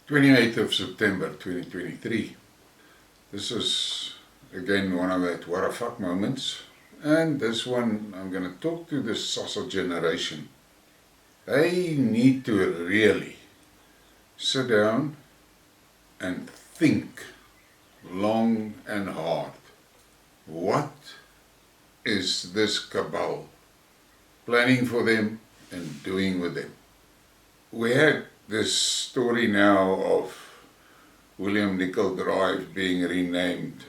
28th of September 2023. This is again one of that what the fuck moments, and this one I'm going to talk to the SASSA generation. They need to really sit down and think long and hard. What is this cabal planning for them and doing with them? We had this story now of William Nicol Drive being renamed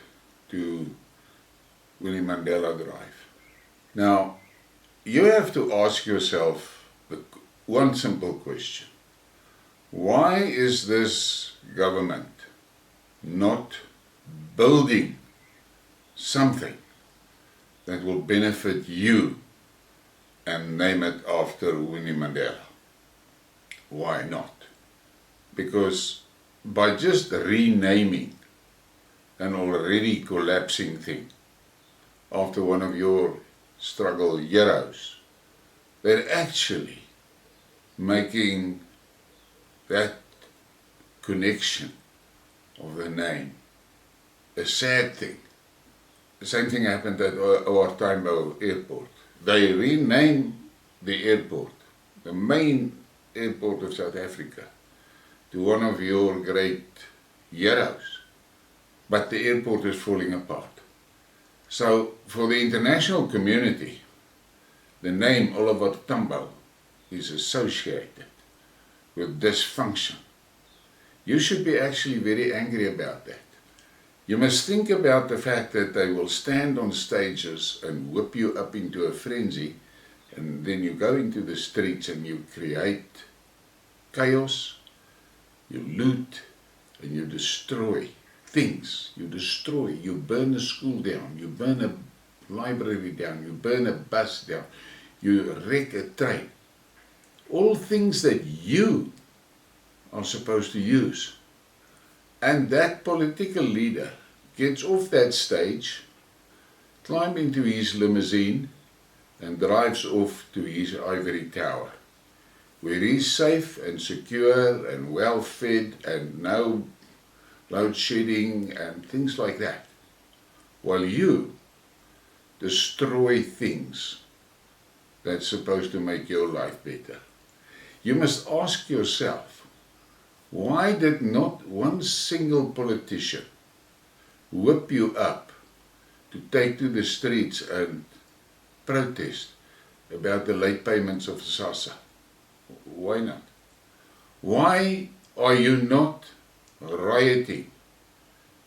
to Winnie Mandela Drive. Now, you have to ask yourself one simple question. Why is this government not building something that will benefit you and name it after Winnie Mandela? Why not? Because by just renaming an already collapsing thing after one of your struggle heroes, they're actually making that connection of the name a sad thing. The same thing happened at our Tambo airport. They renamed the airport, the main airport of South Africa, to one of your great heroes, but the airport is falling apart. So for the international community, the name Oliver Tambo is associated with dysfunction. You should be actually very angry about that. You must think about the fact that they will stand on stages and whip you up into a frenzy, and then you go into the streets and you create chaos, you loot, and you destroy things. You burn a school down, you burn a library down, you burn a bus down, you wreck a train. All things that you are supposed to use. And that political leader gets off that stage, climbs into his limousine, and drives off to his ivory tower, where he's safe and secure and well fed and no load shedding and things like that, while you destroy things that's supposed to make your life better. You must ask yourself, why did not one single politician whip you up to take to the streets and protest about the late payments of SASSA? Why not? Why are you not rioting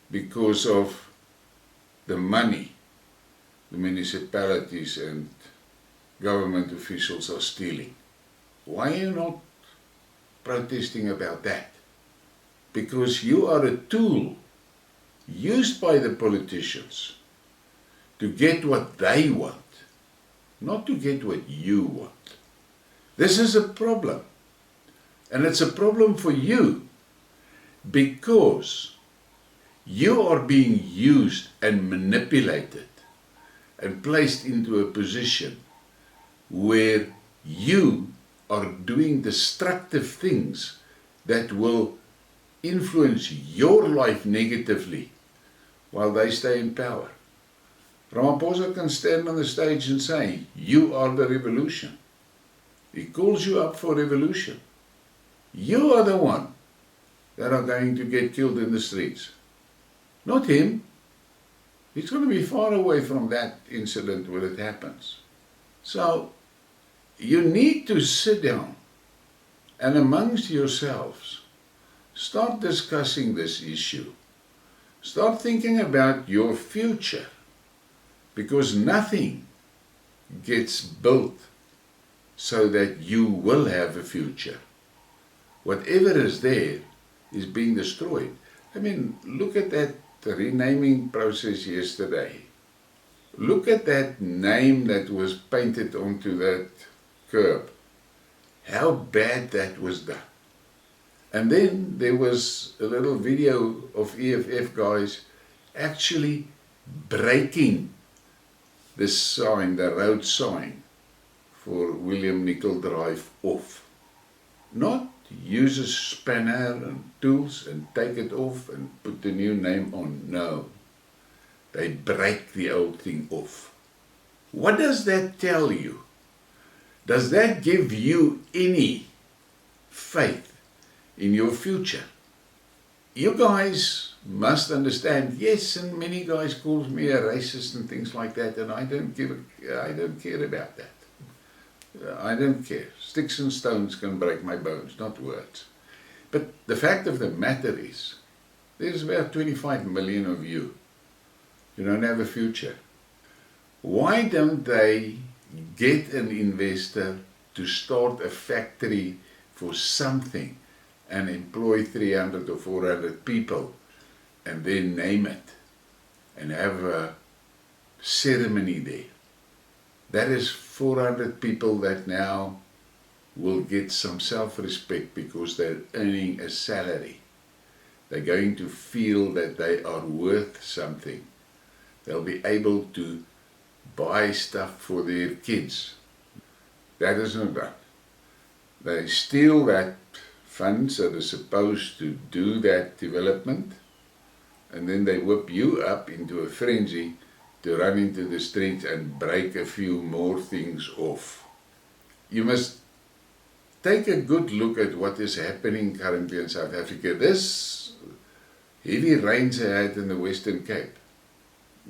because of the money the municipalities and government officials are stealing? Why are you not protesting about that? Because you are a tool used by the politicians to get what they want, not to get what you want. This is a problem, and it's a problem for you because you are being used and manipulated and placed into a position where you are doing destructive things that will influence your life negatively while they stay in power. Ramaphosa can stand on the stage and say, you are the revolution. He calls you up for revolution. You are the one that are going to get killed in the streets, not him. He's going to be far away from that incident when it happens. So you need to sit down and amongst yourselves start discussing this issue. Start thinking about your future, because nothing gets built so that you will have a future. Whatever is there is being destroyed. I mean, look at that renaming process yesterday. Look at that name that was painted onto that curb. How bad that was done. And then there was a little video of EFF guys actually breaking the sign, the road sign for William Nicol Drive off. Not to use a spanner and tools and take it off and put the new name on. No. They break the old thing off. What does that tell you? Does that give you any faith in your future? You guys must understand, yes, and many guys call me a racist and things like that, and I don't care about that. I don't care. Sticks and stones can break my bones, not words. But the fact of the matter is, there's about 25 million of you. You don't have a future. Why don't they get an investor to start a factory for something and employ 300 or 400 people and then name it and have a ceremony there? That is 400 people that now will get some self-respect because they're earning a salary. They're going to feel that they are worth something. They'll be able to buy stuff for their kids. That isn't done. They steal that funds that are supposed to do that development, and then they whip you up into a frenzy to run into the streets and break a few more things off. You must take a good look at what is happening currently in South Africa. This heavy rains I had in the Western Cape.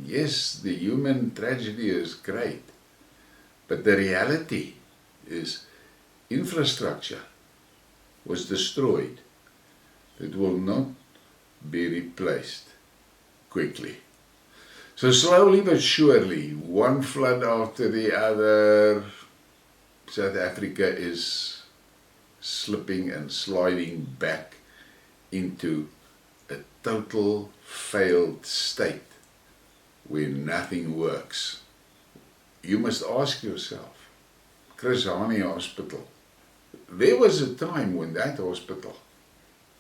Yes, the human tragedy is great, but the reality is infrastructure was destroyed. It will not be replaced quickly. So slowly but surely, one flood after the other, South Africa is slipping and sliding back into a total failed state where nothing works. You must ask yourself, Chris Hani Hospital, there was a time when that hospital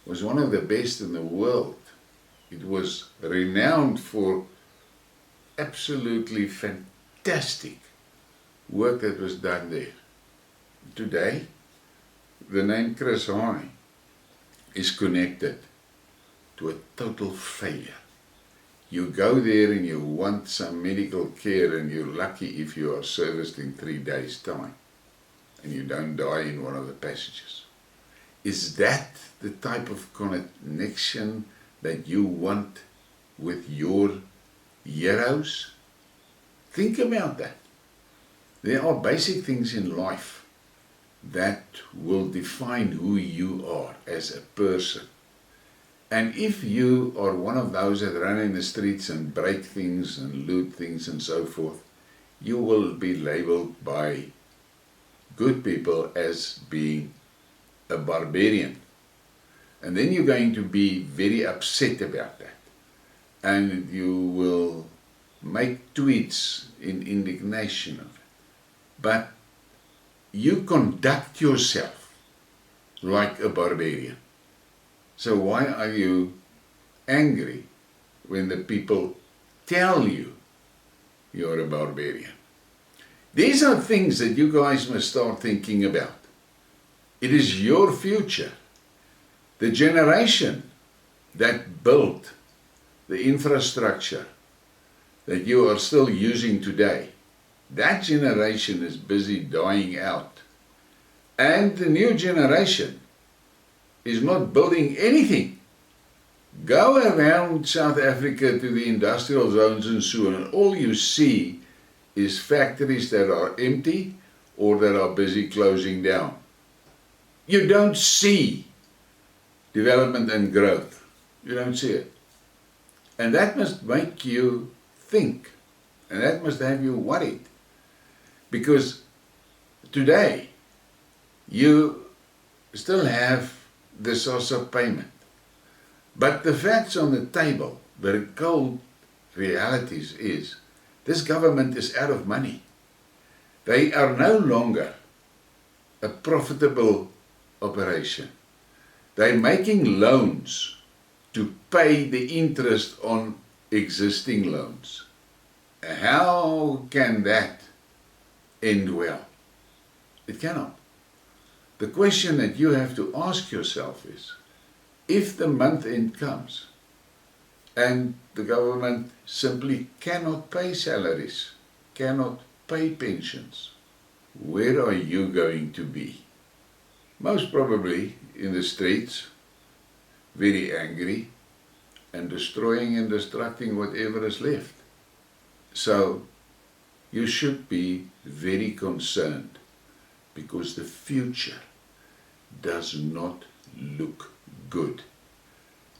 was one of the best in the world. It was renowned for absolutely fantastic work that was done there. Today, the name Chris Hani is connected to a total failure. You go there and you want some medical care, and you're lucky if you are serviced in 3 days' time and you don't die in one of the passages. Is that the type of connection that you want with your heroes? Think about that. There are basic things in life that will define who you are as a person. And if you are one of those that run in the streets and break things and loot things and so forth, you will be labeled by good people as being a barbarian. And then you're going to be very upset about that. And you will make tweets in indignation of it. But you conduct yourself like a barbarian. So why are you angry when the people tell you you're a barbarian? These are things that you guys must start thinking about. It is your future. The generation that built the infrastructure that you are still using today, that generation is busy dying out. And the new generation is not building anything. Go around South Africa to the industrial zones and so on, and all you see is factories that are empty or that are busy closing down. You don't see development and growth. You don't see it. And that must make you think, and that must have you worried. Because today, you still have the SASSA payment. But the facts on the table, the cold realities is, this government is out of money. They are no longer a profitable operation. They're making loans to pay the interest on existing loans. How can that end well? It cannot. The question that you have to ask yourself is, if the month end comes and the government simply cannot pay salaries, cannot pay pensions, where are you going to be? Most probably in the streets, very angry, and destroying and destructing whatever is left. So you should be very concerned, because the future does not look good.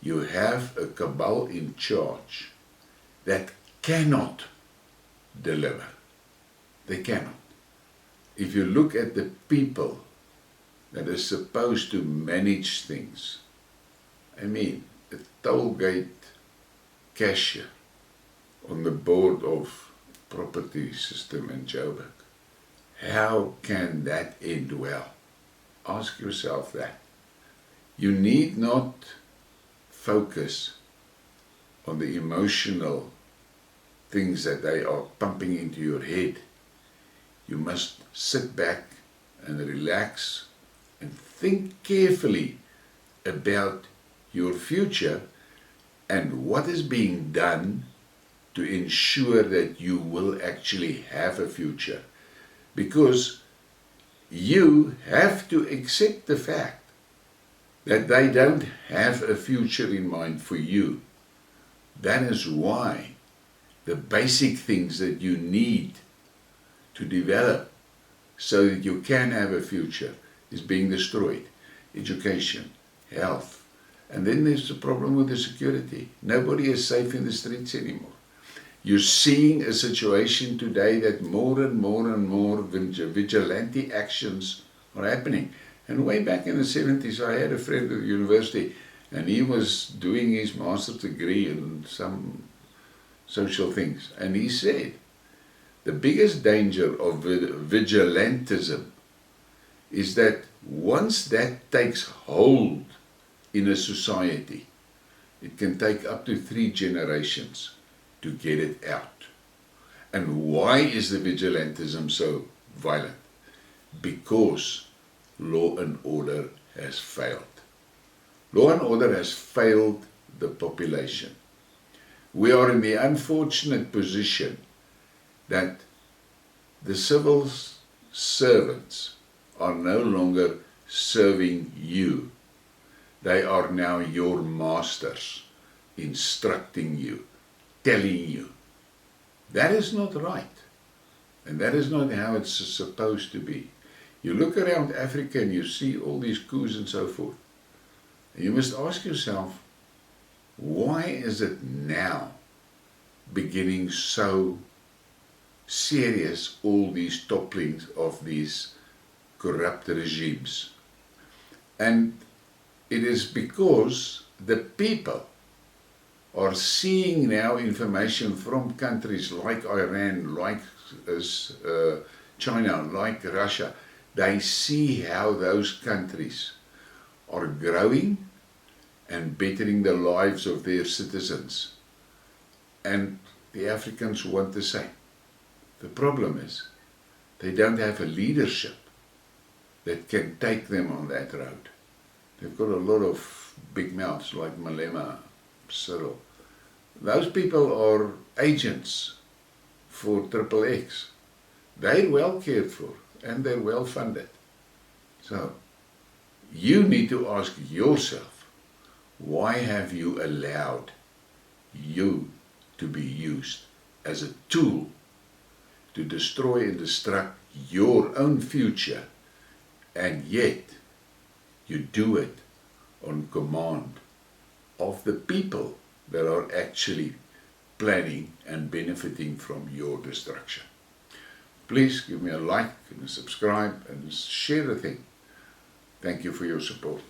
You have a cabal in charge that cannot deliver. They cannot. If you look at the people that are supposed to manage things, I mean, a tollgate cashier on the board of property system in Joburg, how can that end well? Ask yourself that. You need not focus on the emotional things that they are pumping into your head. You must sit back and relax and think carefully about your future and what is being done to ensure that you will actually have a future. Because you have to accept the fact that they don't have a future in mind for you. That is why the basic things that you need to develop so that you can have a future is being destroyed. Education, health, and then there's the problem with the security. Nobody is safe in the streets anymore. You're seeing a situation today that more and more vigilante actions are happening. And way back in the 70s, I had a friend at the university, and he was doing his master's degree in some social things. And he said, the biggest danger of vigilantism is that once that takes hold in a society, it can take up to 3 generations to get it out. And why is the vigilantism so violent? Because law and order has failed. Law and order has failed the population. We are in the unfortunate position that the civil servants are no longer serving you. They are now your masters, instructing you, telling you. That is not right. And that is not how it's supposed to be. You look around Africa and you see all these coups and so forth. And you must ask yourself, why is it now beginning so serious, all these topplings of these corrupt regimes? And it is because the people are seeing now information from countries like Iran, like China, like Russia. They see how those countries are growing and bettering the lives of their citizens. And the Africans want the same. The problem is, they don't have a leadership that can take them on that road. They've got a lot of big mouths like Malema, Cyril. Those people are agents for XXX. They're well cared for and they're well funded. So, you need to ask yourself, why have you allowed you to be used as a tool to destroy and destruct your own future, and yet you do it on command of the people that are actually planning and benefiting from your destruction. Please give me a like and a subscribe and share the thing. Thank you for your support.